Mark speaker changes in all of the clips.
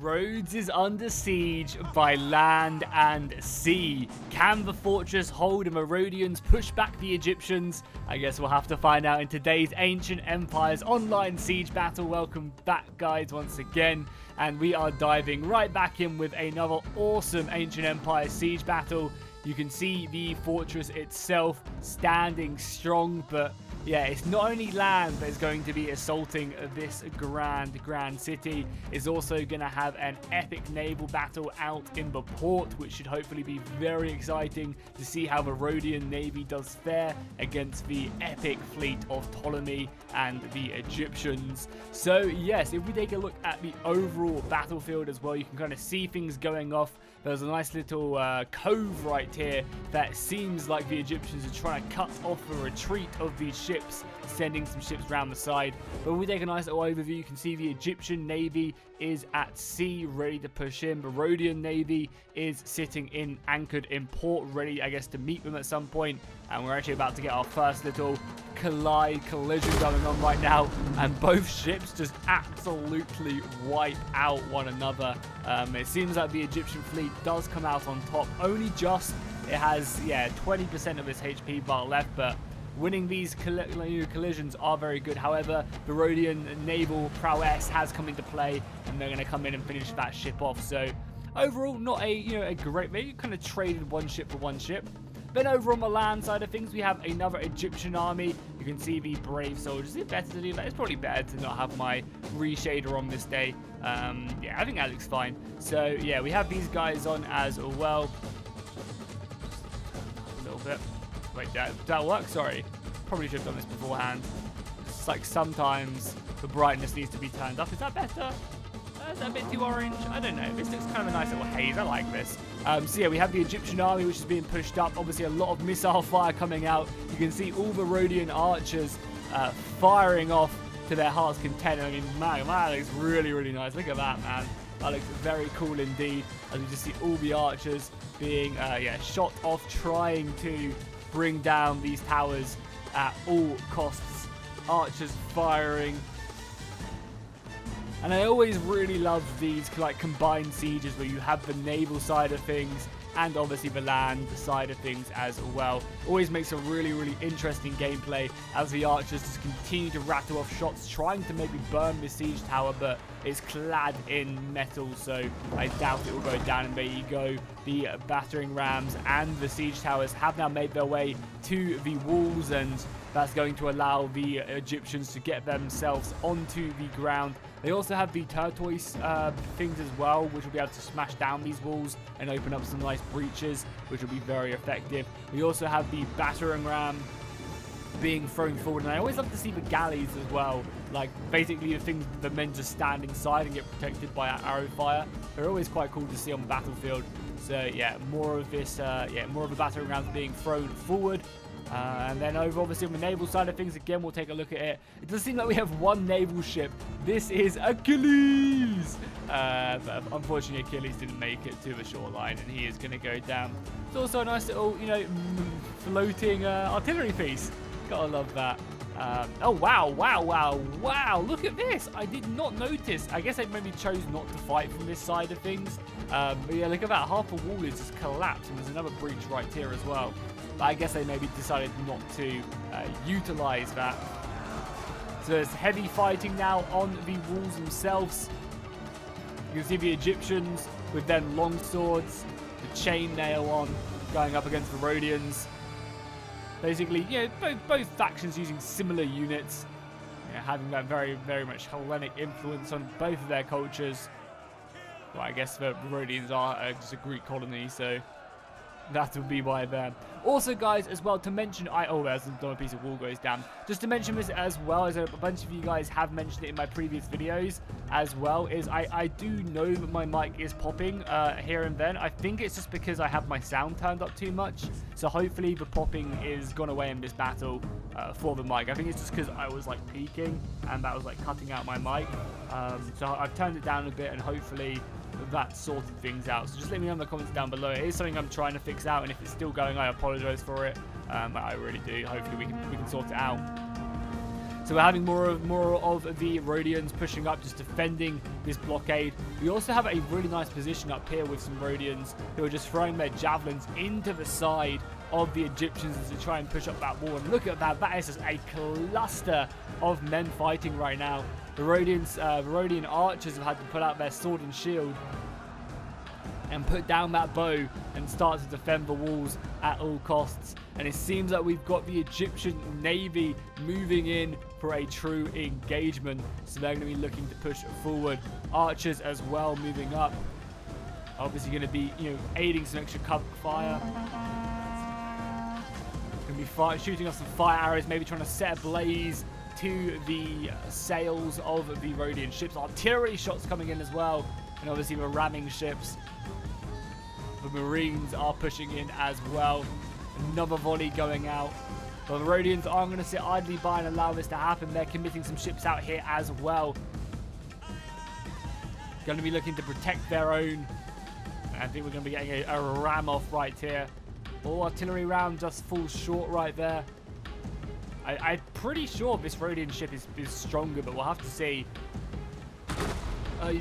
Speaker 1: Rhodes is under siege by land and sea. Can the fortress hold and Rhodians push back the Egyptians? I guess we'll have to find out in today's Ancient Empires online siege battle. Welcome back, guys, once again. And we are diving right back in with another awesome Ancient Empire siege battle. You can see the fortress itself standing strong, but yeah, it's not only land that is going to be assaulting this grand city. It's also going to have an epic naval battle out in the port, which should hopefully be very exciting to see how the Rhodian navy does fare against the epic fleet of Ptolemy and the Egyptians. So yes, if we take a look at the overall battlefield as well, you can kind of see things going off. There's a nice little cove right here that seems like the Egyptians are trying to cut off the retreat of these ships, sending some ships around the side. But when we take a nice little overview, you can see the Egyptian navy is at sea, ready to push in. The Rhodian navy is sitting anchored in port, ready, I guess, to meet them at some point. And we're actually about to get our first little collision going on right now, and both ships just absolutely wipe out one another. It seems like the Egyptian fleet does come out on top, only just. It has 20% of its HP bar left, but winning these collisions are very good. However, the Rhodian naval prowess has come into play, and they're going to come in and finish that ship off. So overall, not a great. Maybe kind of traded one ship for one ship. Then over on the land side of things, we have another Egyptian army. You can see the brave soldiers. Is it better to do that? It's probably better to not have my reshader on this day. Yeah, I think that looks fine. So yeah, we have these guys on as well. A little bit. Wait, did that work? Sorry. Probably should have done this beforehand. It's like sometimes the brightness needs to be turned up. Is that better? Is that a bit too orange? I don't know. This looks kind of a nice little haze. I like this. So yeah, we have the Egyptian army, which is being pushed up. Obviously, a lot of missile fire coming out. You can see all the Rhodian archers firing off to their heart's content. I mean, man, that looks really, really nice. Look at that, man. That looks very cool indeed. As we just see all the archers being shot off, trying to bring down these towers at all costs. Archers firing. And I always really love these like combined sieges where you have the naval side of things and obviously the land side of things as well. Always makes a really, really interesting gameplay as the archers just continue to rattle off shots, trying to maybe burn the siege tower, but it's clad in metal, so I doubt it will go down. And there you go. The battering rams and the siege towers have now made their way to the walls, and that's going to allow the Egyptians to get themselves onto the ground. They also have the tortoise things as well, which will be able to smash down these walls and open up some nice breaches, which will be very effective. We also have the battering ram being thrown forward, and I always love to see the galleys as well, like basically the things the men just stand inside and get protected by arrow fire. They're always quite cool to see on the battlefield. So yeah, more of this more of the battering rams being thrown forward. And then over obviously on the naval side of things, again, we'll take a look at it. It does seem like we have one naval ship. This is Achilles. But unfortunately, Achilles didn't make it to the shoreline, and he is going to go down. It's also a nice little, floating artillery piece. Gotta love that. Oh, wow. Look at this. I did not notice. I guess I maybe chose not to fight from this side of things. But yeah, look at that. Half the wall is just collapsed, and there's another breach right here as well. But I guess they maybe decided not to utilize that. So there's heavy fighting now on the walls themselves. You can see the Egyptians with their long swords, the chainmail on, going up against the Rhodians. Basically, both factions using similar units, having that very, very much Hellenic influence on both of their cultures. Well, I guess the Rhodians are just a Greek colony, so that would be why there. Also, guys, as well, to mention, there's another piece of wall goes down. Just to mention this as well, as a bunch of you guys have mentioned it in my previous videos as well, is I do know that my mic is popping here and then. I think it's just because I have my sound turned up too much. So hopefully the popping is gone away in this battle for the mic. I think it's just because I was like peaking and that was like cutting out my mic. So I've turned it down a bit, and hopefully that sorted things out. So just let me know in the comments down below. It is something I'm trying to fix out, and if it's still going, I apologize for it. I really do. Hopefully we can sort it out. So we're having more of the Rhodians pushing up, just defending this blockade. We also have a really nice position up here with some Rhodians who are just throwing their javelins into the side of the Egyptians as they try and push up that wall. And look at that. That is just a cluster of men fighting right now. The Rhodian archers have had to put out their sword and shield and put down that bow and start to defend the walls at all costs. And it seems like we've got the Egyptian navy moving in for a true engagement. So they're going to be looking to push forward. Archers as well moving up. Obviously going to be, aiding some extra cover fire. Going to be shooting off some fire arrows, maybe trying to set a blaze to the sails of the Rhodian ships. Artillery shots coming in as well. And obviously we're ramming ships. The Marines are pushing in as well. Another volley going out. But the Rhodians aren't going to sit idly by and allow this to happen. They're committing some ships out here as well. Going to be looking to protect their own. I think we're going to be getting a ram off right here. All artillery round just falls short right there. I'm pretty sure this Rhodian ship is stronger, but we'll have to see.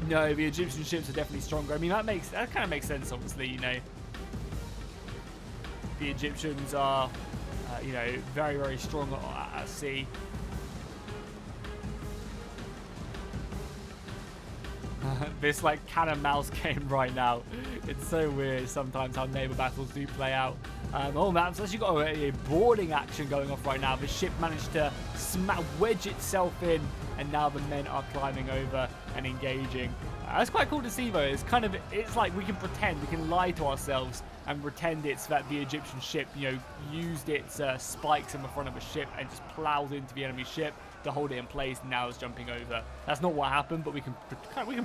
Speaker 1: No, the Egyptian ships are definitely stronger. I mean, that kind of makes sense, obviously, The Egyptians are, very, very strong at sea. This, cat and mouse game right now. It's so weird sometimes how naval battles do play out. That's actually got a boarding action going off right now. The ship managed to wedge itself in, and now the men are climbing over and engaging. That's quite cool to see, though. It's like we can pretend, we can lie to ourselves and pretend it's that the Egyptian ship, used its spikes in the front of the ship and just plowed into the enemy ship to hold it in place, and now it's jumping over. That's not what happened, but we can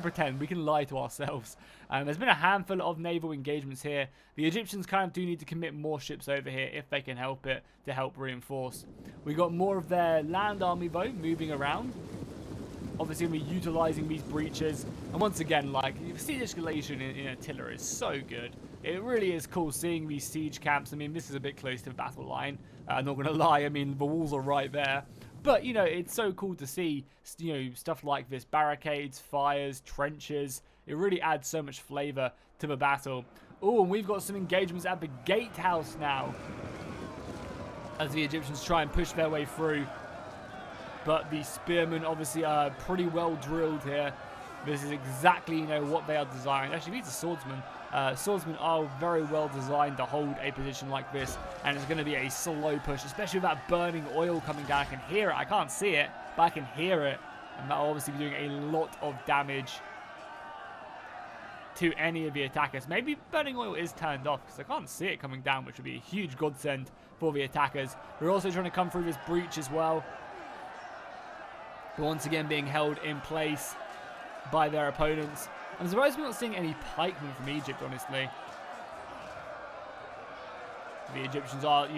Speaker 1: pretend, we can lie to ourselves. There's been a handful of naval engagements here. The Egyptians kind of do need to commit more ships over here if they can help it, to help reinforce. We got more of their land army though moving around. Obviously we're utilizing these breaches, and once again, siege escalation in artillery is so good. It really is cool seeing these siege camps. I mean, this is a bit close to the battle line. I'm not gonna lie, I mean, the walls are right there. But, it's so cool to see, stuff like this. Barricades, fires, trenches. It really adds so much flavor to the battle. Oh, and we've got some engagements at the gatehouse now, as the Egyptians try and push their way through. But the spearmen obviously are pretty well drilled here. This is exactly, what they are designed. Actually, these are swordsmen. Swordsmen are very well designed to hold a position like this, and it's going to be a slow push, especially with that burning oil coming down. I can hear it. I can't see it, but I can hear it, and that'll obviously be doing a lot of damage to any of the attackers. Maybe burning oil is turned off because I can't see it coming down, which would be a huge godsend for the attackers. We're also trying to come through this breach as well, but once again being held in place by their opponents. I'm surprised we're not seeing any pikemen from Egypt, honestly. The Egyptians are,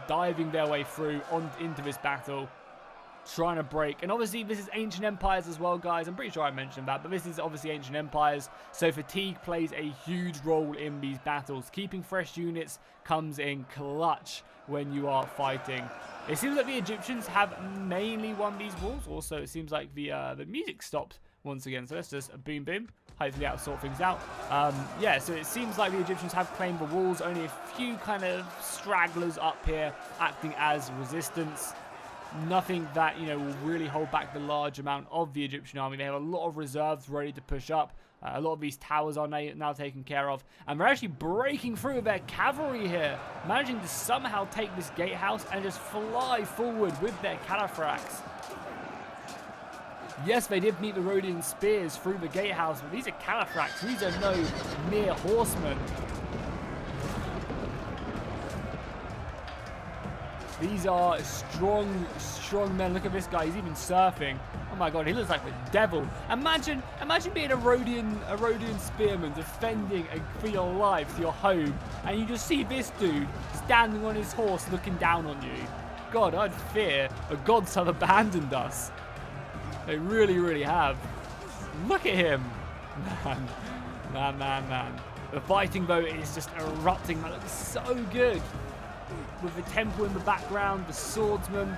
Speaker 1: diving their way through into this battle, trying to break. And obviously, this is Ancient Empires as well, guys. I'm pretty sure I mentioned that, but this is obviously Ancient Empires, so fatigue plays a huge role in these battles. Keeping fresh units comes in clutch when you are fighting. It seems like the Egyptians have mainly won these wars. Also, it seems like the music stopped once again, so let's just boom boom. Hopefully that'll sort things out. Yeah, so it seems like the Egyptians have claimed the walls. Only a few kind of stragglers up here acting as resistance. Nothing that, will really hold back the large amount of the Egyptian army. They have a lot of reserves ready to push up. A lot of these towers are now taken care of. And they're actually breaking through with their cavalry here, managing to somehow take this gatehouse and just fly forward with their cataphracts. Yes, they did meet the Rhodian spears through the gatehouse, but these are cataphracts. These are no mere horsemen. These are strong men. Look at this guy. He's even surfing. Oh my god, he looks like the devil. Imagine being a Rhodian spearman defending for your life, your home, and you just see this dude standing on his horse looking down on you. God, I'd fear the gods have abandoned us. They really, really have. Look at him. Man. The fighting, though, is just erupting. That looks so good. With the temple in the background, the swordsman.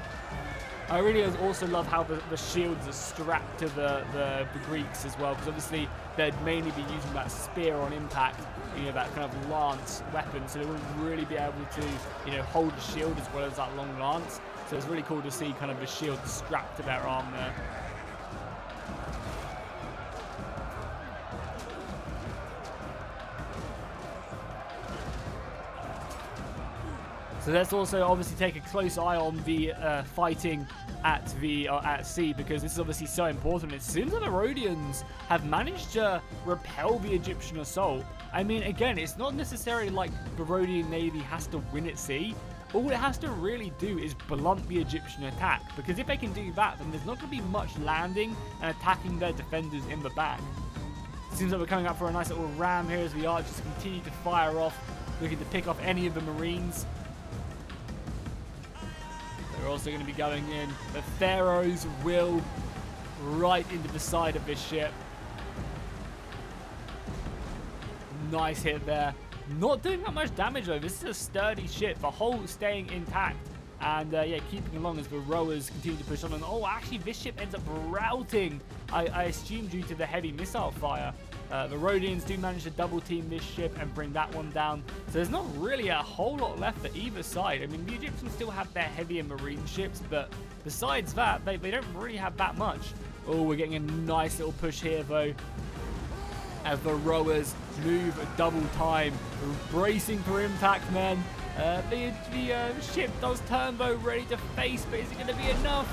Speaker 1: I really also love how the shields are strapped to the Greeks as well, because obviously they'd mainly be using that spear on impact, you know, that kind of lance weapon, so they wouldn't really be able to, you know, hold a shield as well as that long lance. So it's really cool to see kind of the shield strapped to their arm there. So let's also obviously take a close eye on the fighting at sea, because this is obviously so important. It seems that the Rhodians have managed to repel the Egyptian assault. I mean, again, it's not necessarily like the Rhodian navy has to win at sea. All it has to really do is blunt the Egyptian attack, because if they can do that, then there's not going to be much landing and attacking their defenders in the back. It seems like we're coming up for a nice little ram here as the archers continue to fire off, looking to pick off any of the Marines. They're also going to be going in. The Pharaohs will right into the side of this ship. Nice hit there. Not doing that much damage though. This is a sturdy ship. The hull staying intact. And yeah, keeping along as the rowers continue to push on. And oh, actually this ship ends up routing. I assume due to the heavy missile fire. The Rhodians do manage to double team this ship and bring that one down. So there's not really a whole lot left for either side. I mean, the Egyptians still have their heavier marine ships, but besides that, they don't really have that much. Oh, we're getting a nice little push here though, as the rowers move double time, bracing for impact, men. The ship does turn though, ready to face, but is it going to be enough?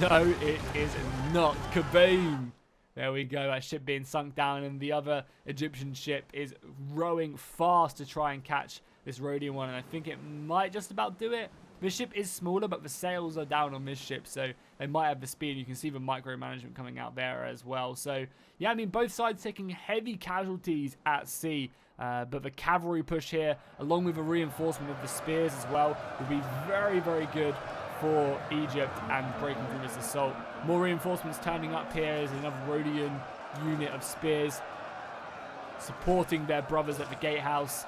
Speaker 1: No, it is not. Kaboom! There we go, that ship being sunk down, and the other Egyptian ship is rowing fast to try and catch this Rhodian one, and I think it might just about do it. This ship is smaller, but the sails are down on this ship, so they might have the speed. You can see the micromanagement coming out there as well. So, yeah, I mean, both sides taking heavy casualties at sea, but the cavalry push here, along with the reinforcement of the spears as well, will be very, very good for Egypt and breaking through this assault. More reinforcements turning up here as another Rhodian unit of spears supporting their brothers at the gatehouse.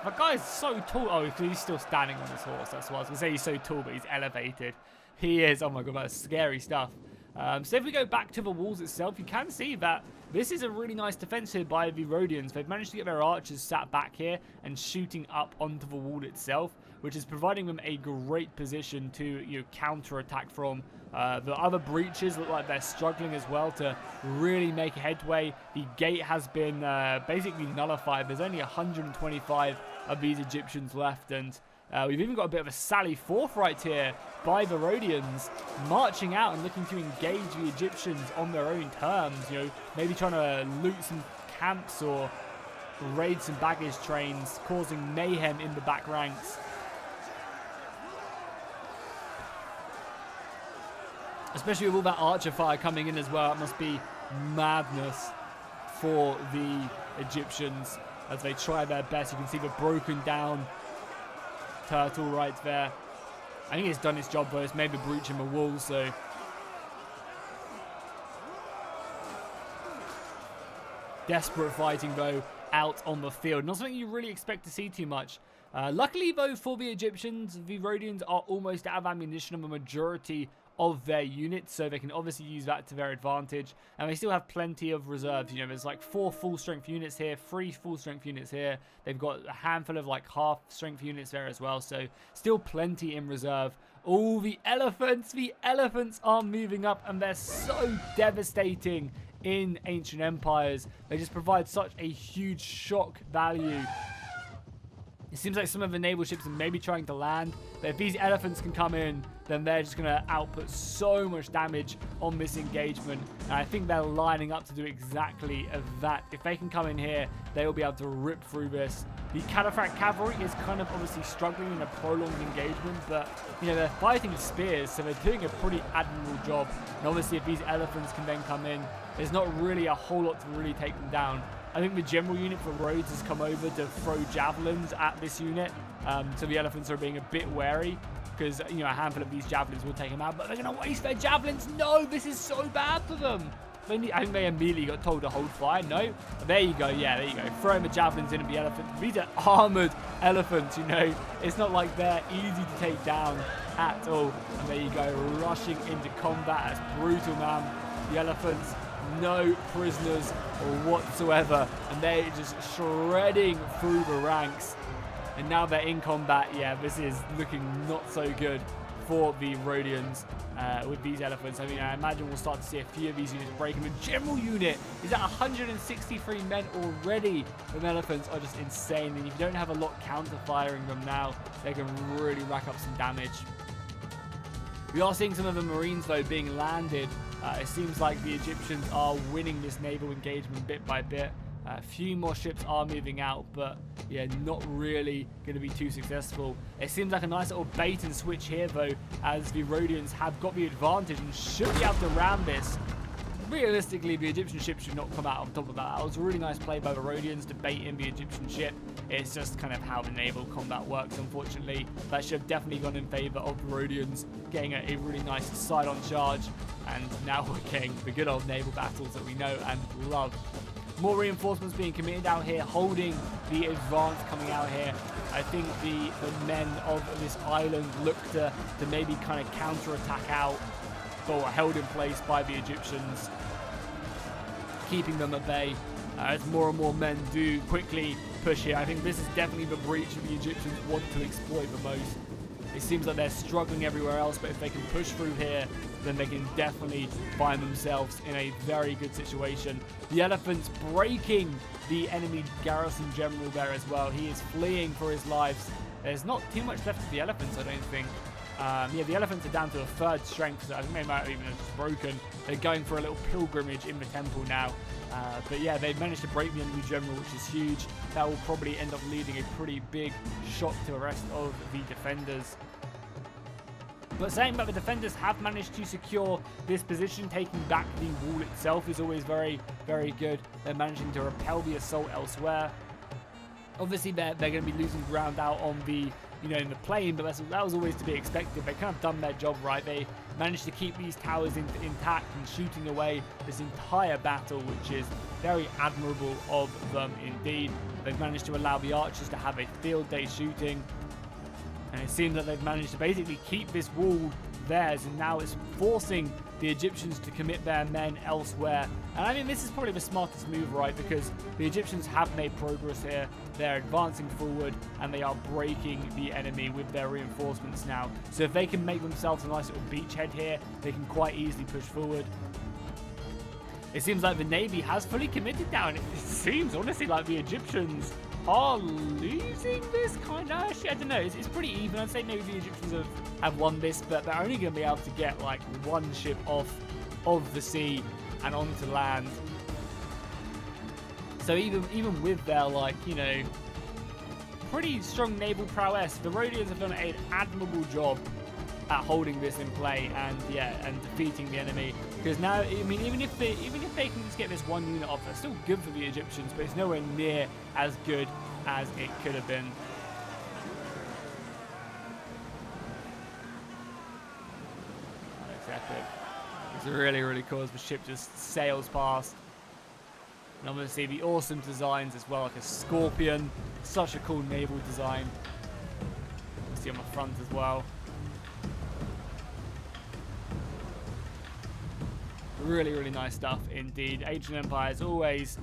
Speaker 1: That guy's so tall. Oh, he's still standing on this horse. That's what I was going to say. He's so tall, but he's elevated. He is. Oh my god, that's scary stuff. So if we go back to the walls itself, you can see that this is a really nice defense here by the Rhodians. They've managed to get their archers sat back here and shooting up onto the wall itself, which is providing them a great position to, you know, counter-attack from. The other breaches look like they're struggling as well to really make headway. The gate has been basically nullified. There's only 125 of these Egyptians left, and we've even got a bit of a sally forth right here by the Rhodians, marching out and looking to engage the Egyptians on their own terms. You know, maybe trying to loot some camps or raid some baggage trains, causing mayhem in the back ranks. Especially with all that archer fire coming in as well, it must be madness for the Egyptians as they try their best. You can see the broken down turtle right there. I think it's done its job though. It's maybe breaching the wall, so desperate fighting though out on the field. Not something you really expect to see too much. Luckily though for the Egyptians, the Rhodians are almost out of ammunition on the majority of their units, so they can obviously use that to their advantage, and they still have plenty of reserves. You know, there's like 4 full strength units here, 3 full strength units here. They've got a handful of like half strength units there as well, so still plenty in reserve. Oh, the elephants are moving up, and they're so devastating in ancient empires. They just provide such a huge shock value. It seems like some of the naval ships are maybe trying to land, but if these elephants can come in, then they're just going to output so much damage on this engagement. And I think they're lining up to do exactly that. If they can come in here, they will be able to rip through this. The Cataphract cavalry is kind of obviously struggling in a prolonged engagement, but you know, they're fighting spears, so they're doing a pretty admirable job. And obviously if these elephants can then come in, there's not really a whole lot to really take them down. I think the general unit for Rhodes has come over to throw javelins at this unit, so the elephants are being a bit wary, because you know, a handful of these javelins will take them out, but they're going to waste their javelins. No, this is so bad for them. I think they immediately got told to hold fire. No, there you go. Yeah, there you go. Throwing the javelins in at the elephant. These are armored elephants, you know. It's not like they're easy to take down at all. And there you go, rushing into combat. That's brutal, man. The elephants, no prisoners whatsoever, and they're just shredding through the ranks. And now they're in combat. Yeah, this is looking not so good for the Rhodians with these elephants. I mean, I imagine we'll start to see a few of these units breaking. The general unit is at 163 men already. The elephants are just insane, and if you don't have a lot counter-firing them now, they can really rack up some damage. We are seeing some of the Marines, though, being landed. It seems like the Egyptians are winning this naval engagement bit by bit. A few more ships are moving out, but yeah, not really going to be too successful. It seems like a nice little bait and switch here, though, as the Rhodians have got the advantage and should be able to ram this. Realistically, the Egyptian ship should not come out on top of that. That was a really nice play by the Rhodians to bait in the Egyptian ship. It's just kind of how the naval combat works, unfortunately. That should have definitely gone in favor of the Rhodians, getting a really nice side-on charge. And now we're getting the good old naval battles that we know and love. More reinforcements being committed out here, holding the advance coming out here. I think the men of this island look to maybe kind of counter-attack out, but were held in place by the Egyptians, keeping them at bay. As more and more men do quickly push here. I think this is definitely the breach the Egyptians want to exploit the most. It seems like they're struggling everywhere else, but if they can push through here, then they can definitely find themselves in a very good situation. The elephants breaking the enemy garrison general there as well. He is fleeing for his lives. There's not too much left of the elephants, I don't think. Yeah, the elephants are down to a third strength, so I think they might have even just broken. They're going for a little pilgrimage in the temple now. But yeah, they've managed to break the enemy general, which is huge. That will probably end up leading a pretty big shock to the rest of the defenders. But saying that the defenders have managed to secure this position, taking back the wall itself is always very, very good. They're managing to repel the assault elsewhere. Obviously, they're going to be losing ground out on the, in the plain, but that was always to be expected. They kind of done their job right. They managed to keep these towers intact and shooting away this entire battle, which is very admirable of them indeed. They've managed to allow the archers to have a field day shooting. And it seems that they've managed to basically keep this wall theirs, and now it's forcing the Egyptians to commit their men elsewhere. And I mean, this is probably the smartest move, right? Because the Egyptians have made progress here. They're advancing forward, and they are breaking the enemy with their reinforcements now. So if they can make themselves a nice little beachhead here, they can quite easily push forward. It seems like the Navy has fully committed now, and it seems, honestly, like the Egyptians are losing this kind of. Actually, I don't know. It's pretty even. I'd say maybe the Egyptians have won this, but they're only going to be able to get like one ship off of the sea and onto land. So even with their pretty strong naval prowess, the Rhodians have done an admirable job at holding this in play and defeating the enemy. Because now, I mean, even if they can just get this one unit off, that's still good for the Egyptians, but it's nowhere near as good as it could have been. That's epic. It's really, really cool as the ship just sails past. And obviously the awesome designs as well, like a scorpion. Such a cool naval design. You see on the front as well. Really, really nice stuff indeed. Ancient Empire is always,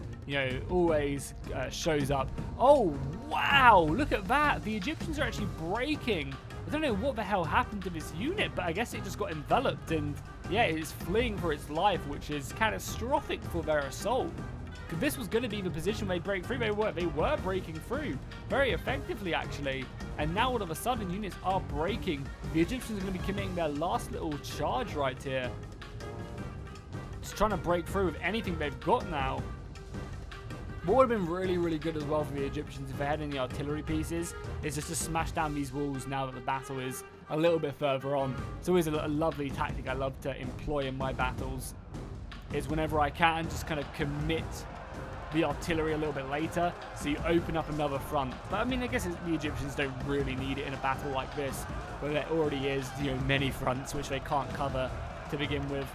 Speaker 1: shows up. Oh, wow! Look at that! The Egyptians are actually breaking. I don't know what the hell happened to this unit, but I guess it just got enveloped and, yeah, it is fleeing for its life, which is catastrophic for their assault. Because this was going to be the position they break through. They were breaking through very effectively, actually. And now all of a sudden, units are breaking. The Egyptians are going to be committing their last little charge right here. Just trying to break through with anything they've got now. What would have been really, really good as well for the Egyptians if they had any artillery pieces is just to smash down these walls now that the battle is a little bit further on. It's always a lovely tactic I love to employ in my battles, is whenever I can just kind of commit the artillery a little bit later, so you open up another front. But I mean, I guess the Egyptians don't really need it in a battle like this, where there already is, many fronts which they can't cover to begin with.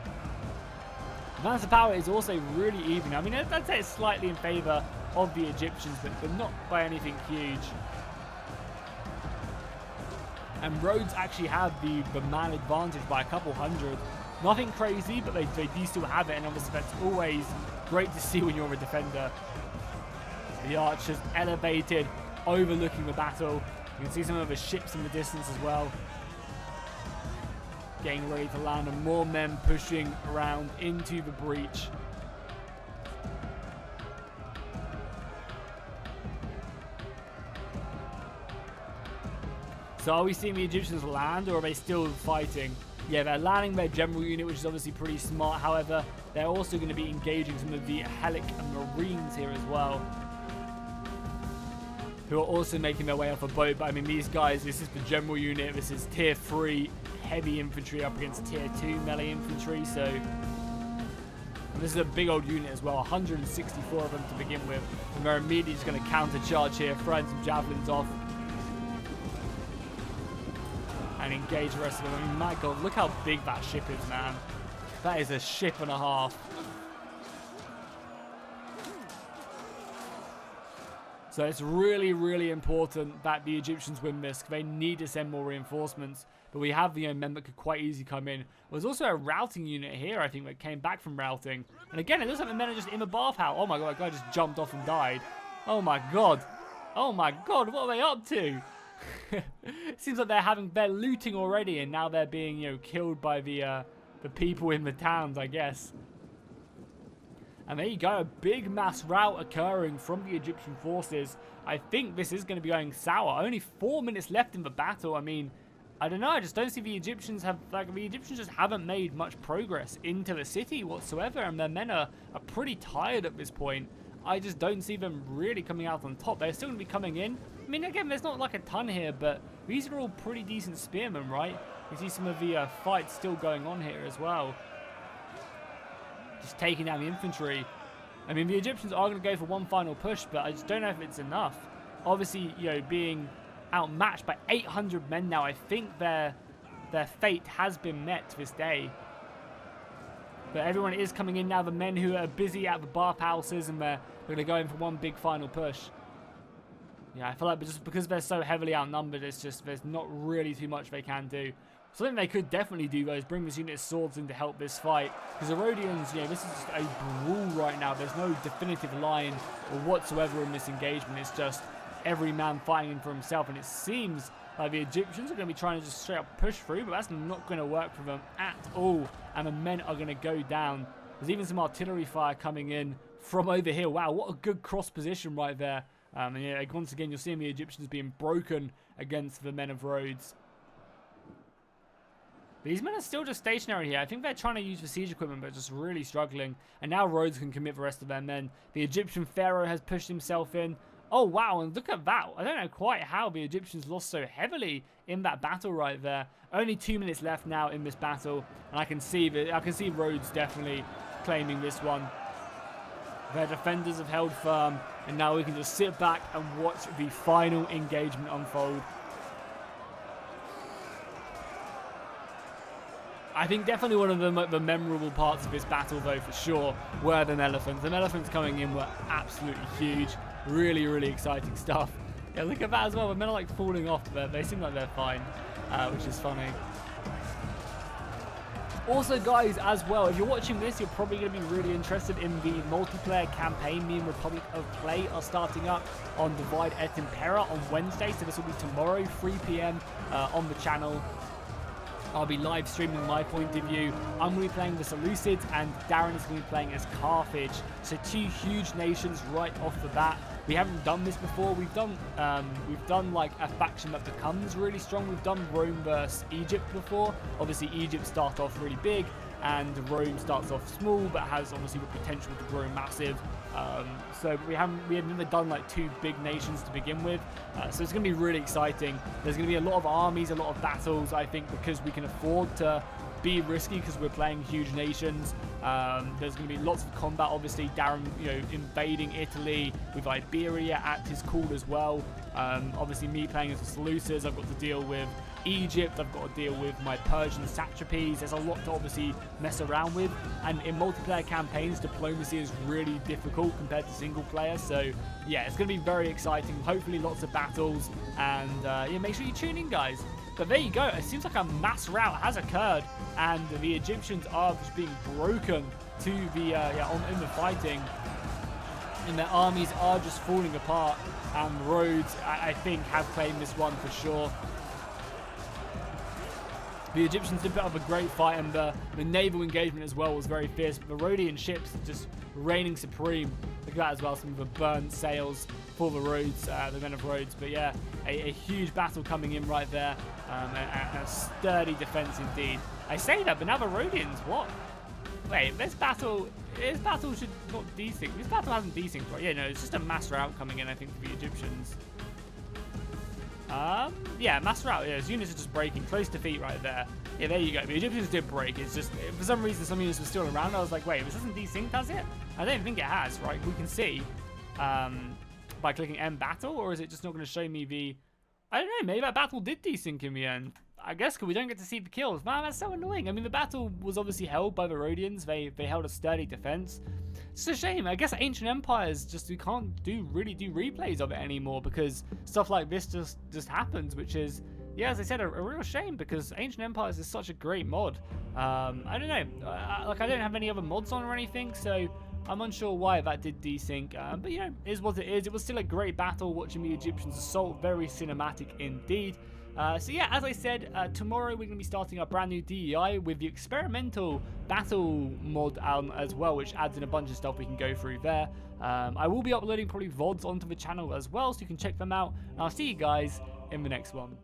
Speaker 1: The balance of power is also really even. I mean, I'd say it's slightly in favor of the Egyptians, but not by anything huge. And Rhodes actually have the man advantage by a couple hundred. Nothing crazy, but they do still have it, and obviously that's always great to see when you're a defender. The archers elevated, overlooking the battle. You can see some of the ships in the distance as well. Getting ready to land, and more men pushing around into the breach. So are we seeing the Egyptians land, or are they still fighting? Yeah, they're landing their general unit, which is obviously pretty smart. However, they're also going to be engaging some of the Helic and Marines here as well, who are also making their way off a boat. But I mean, these guys, this is the general unit. This is tier 3 heavy infantry up against tier 2 melee infantry. So and this is a big old unit as well, 164 of them to begin with. And they're immediately just going to counter charge here, throwing some javelins off and engage the rest of them. I mean, my god, look how big that ship is, man. That is a ship and a half. So it's really, really important that the Egyptians win this. They need to send more reinforcements. But we have the men that could quite easily come in. There's also a routing unit here, I think, that came back from routing. And again, it looks like the men are just in the bathhouse. Oh my god, that guy just jumped off and died. Oh my god. Oh my god, what are they up to? It seems like they're looting already, and now they're being, you know, killed by the people in the towns, I guess. And there you go, a big mass rout occurring from the Egyptian forces. I think this is going to be going sour. Only 4 minutes left in the battle. I mean, I don't know. I just don't see the Egyptians the Egyptians just haven't made much progress into the city whatsoever, and their men are pretty tired at this point. I just don't see them really coming out on top. They're still going to be coming in. I mean, again, there's not like a ton here, but these are all pretty decent spearmen, right? You see some of the fights still going on here as well. Just taking down the infantry. I mean, the Egyptians are going to go for one final push, but I just don't know if it's enough. Obviously, you know, being outmatched by 800 men now, I think their fate has been met this day. But everyone is coming in now. The men who are busy at the bathhouses, and they're going to go in for one big final push. Yeah, I feel like just because they're so heavily outnumbered, it's just there's not really too much they can do. Something they could definitely do, though, is bring this unit of swords in to help this fight. Because the Rhodians, you know, this is just a brawl right now. There's no definitive line or whatsoever in this engagement. It's just every man fighting for himself. And it seems like the Egyptians are going to be trying to just straight up push through, but that's not going to work for them at all. And the men are going to go down. There's even some artillery fire coming in from over here. Wow, what a good cross position right there. And yeah, once again, you're seeing the Egyptians being broken against the men of Rhodes. These men are still just stationary here. I think they're trying to use the siege equipment, but just really struggling. And now Rhodes can commit the rest of their men. The Egyptian pharaoh has pushed himself in. Oh, wow, and look at that. I don't know quite how the Egyptians lost so heavily in that battle right there. Only 2 minutes left now in this battle, and I can see Rhodes definitely claiming this one. Their defenders have held firm, and now we can just sit back and watch the final engagement unfold. I think definitely one of the memorable parts of this battle, though, for sure, were the elephants. The elephants coming in were absolutely huge. Really, really exciting stuff. Yeah, look at that as well. The men are like falling off, but they seem like they're fine, which is funny. Also, guys, as well, if you're watching this, you're probably going to be really interested in the multiplayer campaign. Me and Republic of Play are starting up on Divide et Impera on Wednesday, so this will be tomorrow, 3 PM on the channel. I'll be live streaming my point of view. I'm going to be playing the Seleucids, and Darren is going to be playing as Carthage. So 2 huge nations right off the bat. We haven't done this before. We've done like a faction that becomes really strong. We've done Rome versus Egypt before. Obviously, Egypt starts off really big, and Rome starts off small, but has obviously the potential to grow massive. So we had never done like 2 big nations to begin with, so it's going to be really exciting. There's going to be a lot of armies, a lot of battles, I think, because we can afford to be risky because we're playing huge nations. There's going to be lots of combat, obviously. Darren, you know, invading Italy with Iberia at his call as well. Obviously, me playing as the Seleucids, I've got to deal with Egypt, I've got to deal with my Persian satrapies. There's a lot to obviously mess around with, and in multiplayer campaigns, diplomacy is really difficult compared to single player. So yeah, it's going to be very exciting. Hopefully lots of battles, and yeah, make sure you tune in, guys. But there you go. It seems like a mass rout has occurred, and the Egyptians are just being broken to the in the fighting, and their armies are just falling apart. And Rhodes, I think, have claimed this one for sure. The Egyptians did put up a great fight, and the naval engagement as well was very fierce. The Rhodian ships just reigning supreme. Look at that as well, some of the burnt sails for the Rhodes, the men of Rhodes. But yeah, a huge battle coming in right there, a sturdy defense indeed. I say that, but now the Rhodians, what? Wait, this battle should not desync. This battle hasn't desynced, right? Yeah, no, it's just a mass rout coming in, I think, for the Egyptians. Yeah, mass rout. Yeah, his units are just breaking. Close defeat right there. Yeah, there you go. The Egyptians did break. It's just, for some reason, some units were still around. I was like, wait, this isn't desynced, has it? I don't think it has, right? We can see by clicking end battle, or is it just not going to show me the... I don't know, maybe that battle did desync in the end. I guess because we don't get to see the kills. Man, that's so annoying. I mean, the battle was obviously held by the Rhodians. They held a sturdy defense. It's a shame. I guess Ancient Empires we can't really do replays of it anymore, because stuff like this just happens, which is, yeah, as I said, a real shame, because Ancient Empires is such a great mod. I don't know. Like, I don't have any other mods on or anything, so I'm unsure why that did desync, but you know, it is what it is. It was still a great battle watching the Egyptians assault, very cinematic indeed. So yeah, as I said, tomorrow we're going to be starting our brand new DEI with the experimental battle mod as well, which adds in a bunch of stuff we can go through there. I will be uploading probably VODs onto the channel as well, so you can check them out, and I'll see you guys in the next one.